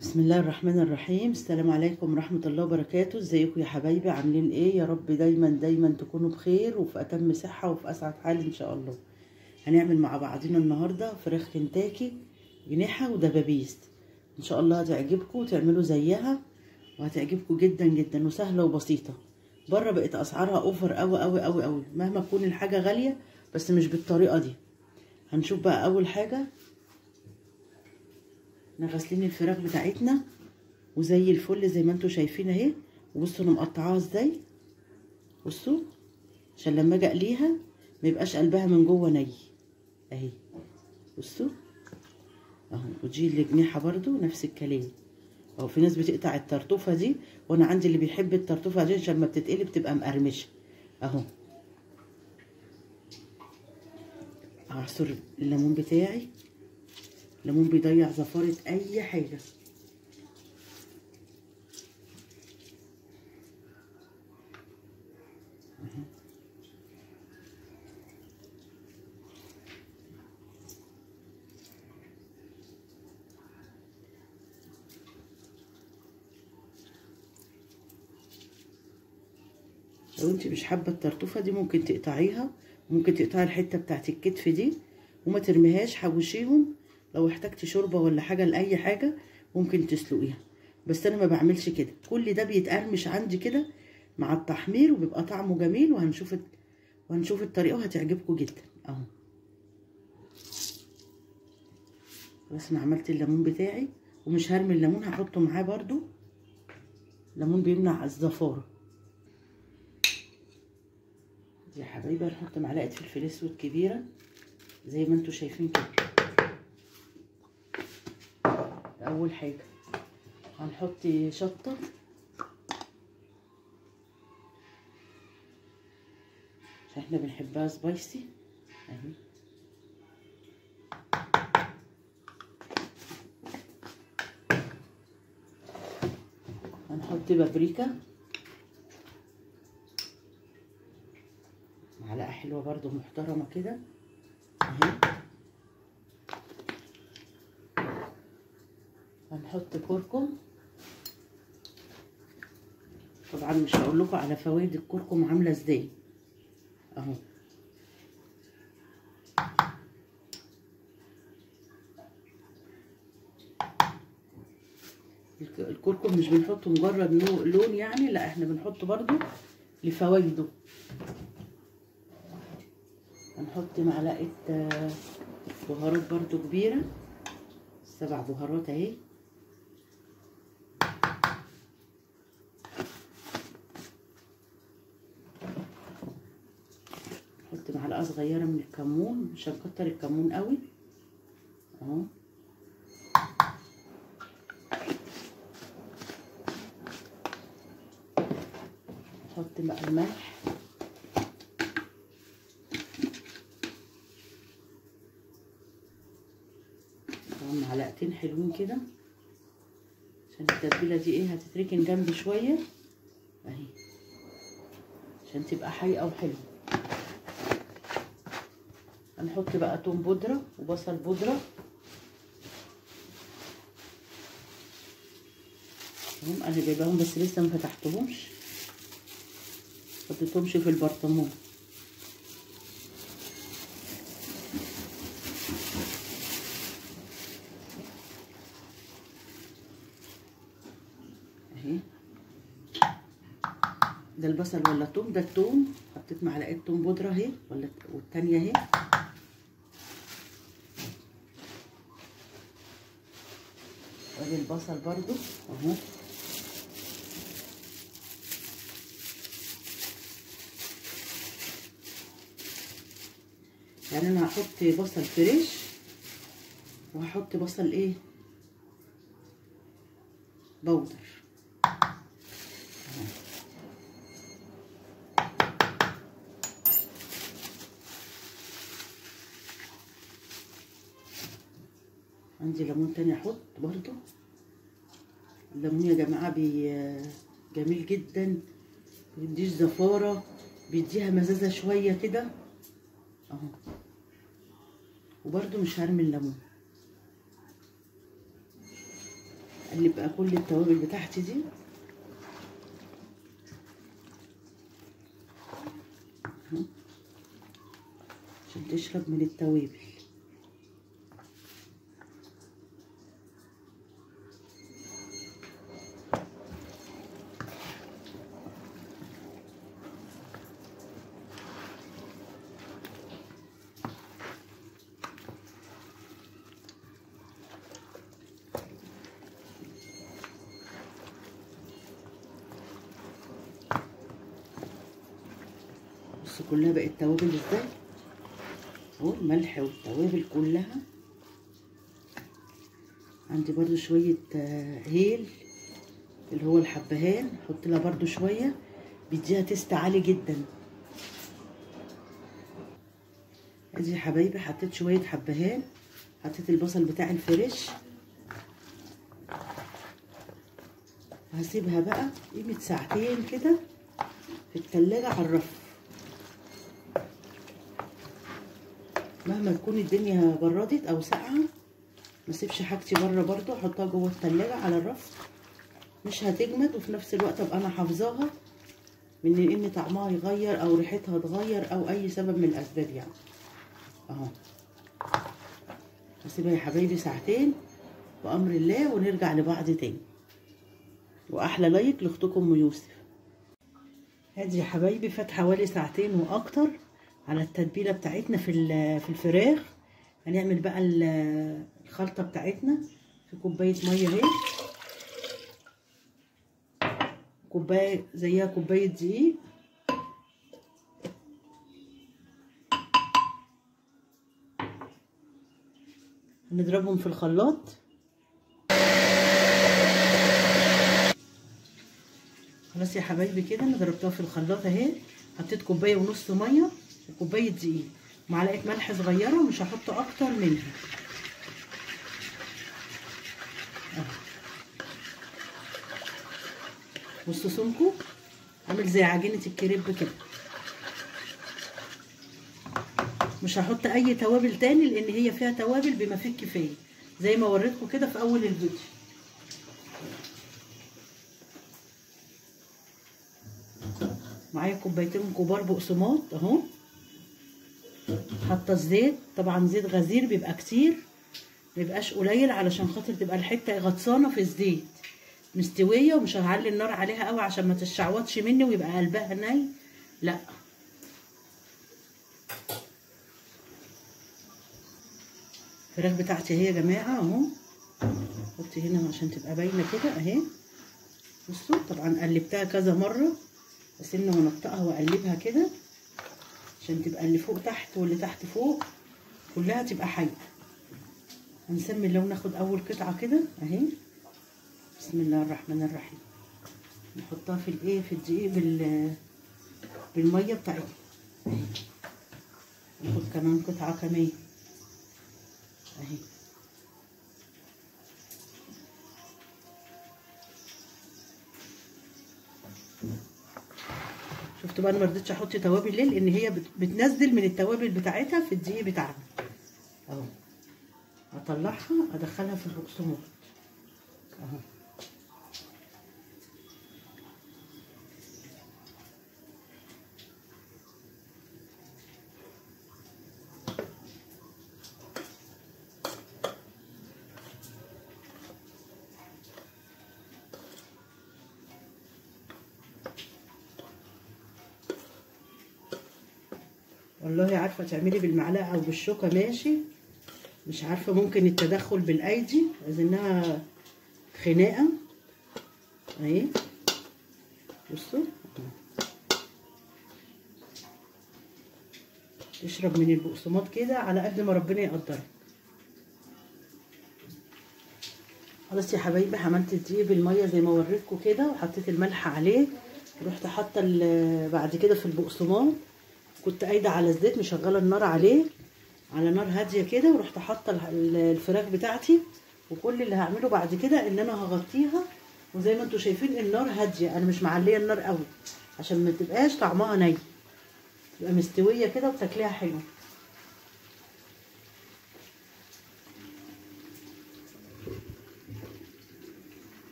بسم الله الرحمن الرحيم. السلام عليكم ورحمة الله وبركاته. ازيكم يا حبايبي؟ عاملين ايه؟ يا رب دايما تكونوا بخير وفي اتم صحة وفي اسعد حال ان شاء الله. هنعمل مع بعضنا النهاردة فراخ كنتاكي جناحة ودبابيس، ان شاء الله هتعجبكم وتعملوا زيها وهتعجبكم جدا وسهلة وبسيطة. بره بقت اسعارها اوفر قوي مهما تكون الحاجة غالية، بس مش بالطريقة دي. هنشوف بقى اول حاجة. احنا غاسلين الفراخ بتاعتنا وزي الفل زي ما انتوا شايفين اهي. وبصوا انا مقطعاها ازاي، بصوا عشان لما اجي اقليها ما يبقاش قلبها من جوه ني اهي. بصوا اهو. وتجي الجناحه برضو نفس الكلام اهو. في ناس بتقطع الطرطوفه دي، وانا عندي اللي بيحب الطرطوفه دي عشان لما بتتقلي بتبقى مقرمشه اهو. هعصر الليمون بتاعي. الليمون بيضيع زفاره اي حاجه. لو انت مش حابه الطرطوفه دي ممكن تقطعيها، ممكن تقطعي الحته بتاعت الكتف دي وما ترميهاش، حوشيهم لو احتجتي شوربه ولا حاجه لاي حاجه ممكن تسلقيها. بس انا ما بعملش كده، كل ده بيتقرمش عندي كده مع التحمير وبيبقى طعمه جميل. وهنشوف الطريقه وهتعجبكم جدا اهو. بس انا عملت الليمون بتاعي ومش هرمي الليمون، هحطه معاه برضو. الليمون بيمنع الزفاره. يا حبايبي هنحط معلقه فلفل اسود كبيره زي ما انتوا شايفين كده. اول حاجه هنحط شطه عشان احنا بنحبها سبايسي اهي. هنحط بابريكا معلقه حلوه برضو محترمه كده اهي. هنحط كركم. طبعا مش هقول لكم على فوائد الكركم عامله ازاي اهو. الكركم مش بنحطه مجرد لون يعني، لا احنا بنحطه برضو لفوائده. هنحط معلقه بهارات برضو كبيره، 7 بهارات اهي. نحط معلقه صغيره من الكمون، مش هنكتر الكمون قوي اهو. نحط بقى الملح، معلقتين حلوين كده عشان التتبيله دي ايه هتتركن جنبي شويه اهي عشان تبقى حقيقه وحلوه. هنحط بقى توم بودره وبصل بودره. هم انا جايباهم بس لسه ما فتحتهمش، حطيتهمش في البرطمان اهي. ده البصل ولا التوم؟ ده التوم. حطيت معلقه توم بودره اهي، والتانيه اهي. وادي البصل برضو اهو. يعني انا هحط بصل فريش وهحط بصل ايه بودر اهو. عندي ليمون تاني احط برضو. الليمون يا جماعه جميل جدا، مبيديش زفاره، بيديها مزازه شويه كده اهو. وبرده مش هرمي الليمون. اقلب بقى كل التوابل بتاعتي دي عشان تشرب من التوابل. بصوا كلها بقت توابل ازاي اهو، الملح والتوابل كلها. عندي برضو شويه هيل اللي هو الحبهان، احط لها برضو شويه بيديها تيست عالي جدا. ادي يا حبايبي حطيت شويه حبهان، حطيت البصل بتاع الفريش، وهسيبها بقى قيمه ساعتين كده في التلاجة على الرف. مهما تكون الدنيا بردت او ساقعه ما اسيبش حاجتي بره، برضو احطها جوه التلاجة على الرف، مش هتجمد وفي نفس الوقت ابقى انا حافظاها من ان طعمها يغير او ريحتها تغير او اي سبب من الاسباب يعني. اهو هسيبها يا حبايبي ساعتين بامر الله ونرجع لبعض تاني. واحلى لايك لاختكم ام يوسف. ادي يا حبايبي فات حوالي ساعتين واكتر على التتبيله بتاعتنا في الفراخ. هنعمل بقى الخلطه بتاعتنا في كوبايه ميه اهي، كوبايه زيها كوبايه دقيق، هنضربهم في الخلاط. خلاص يا حبايبي كده انا ضربتها في الخلاط اهي. حطيت كوبايه ونص ميه وكوبايه دقيق، معلقه ملح صغيره، مش هحط اكتر منها اهو. بصوا سمكه عامل زي عجينه الكريب كده. مش هحط اي توابل تاني لان هي فيها توابل بما فيه الكفايه زي ما وريتكم كده في اول الفيديو. معايا كوبايتين كبار بقسماط اهو. حاطه الزيت، طبعا زيت غزير بيبقى كتير، ميبقاش قليل علشان خاطر تبقى الحته غطسانه في الزيت مستويه، ومش هعلي النار عليها قوي عشان ما تشعوطش مني ويبقى قلبها ني، لا. الفراخ بتاعتي اهي يا جماعه اهو، حطي هنا عشان تبقى باينه كده اهي. بصوا طبعا قلبتها كذا مره، اسن وانقطعها واقلبها كده عشان تبقى اللي فوق تحت واللي تحت فوق كلها تبقى حيه. هنسمي الله وناخد اول قطعه كده اهي. بسم الله الرحمن الرحيم. نحطها في الايه، في الدقيق بالميه بتاعتها اهي. ناخد كمان قطعه كمان اهي. شفتوا بقى انا ما رضيتش احط توابل ليه؟ لان هي بتنزل من التوابل بتاعتها في الدقيق بتاعنا اهو. هطلعها ادخلها في البقسماط اهو. والله عارفه تعملي بالمعلقه او بالشوكه ماشي، مش عارفه ممكن التدخل بالايدي عايزينها خناقه اهي. بصوا تشرب من البقسماط كده على قد ما ربنا يقدرك. خلاص يا حبايبي عملت الدقيق بالميه زي ما وريتكم كده، وحطيت الملح عليه، رحت حاطه بعد كده في البقسماط. كنت قايده على الزيت مشغله النار عليه على نار هاديه كده، ورحت حاطه الفراخ بتاعتي. وكل اللي هعمله بعد كده ان انا هغطيها، وزي ما انتم شايفين النار هاديه، انا مش معليه النار قوي عشان ما تبقاش طعمها ني، تبقى مستويه كده وتاكليها حلو.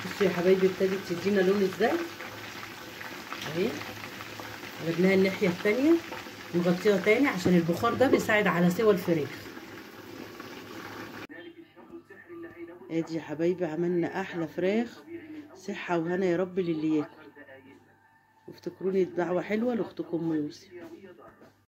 بصوا يا حبايبي ابتدت تدينا لون ازاي اهي. قلبناها الناحيه التانيه، نغطيها تاني عشان البخار ده بيساعد على سوى الفراخ. ادي يا حبايبي عملنا احلى فراخ، صحه وهنا يا رب للي ياكل. وافتكروني دعوه حلوه لاختكم يوسف.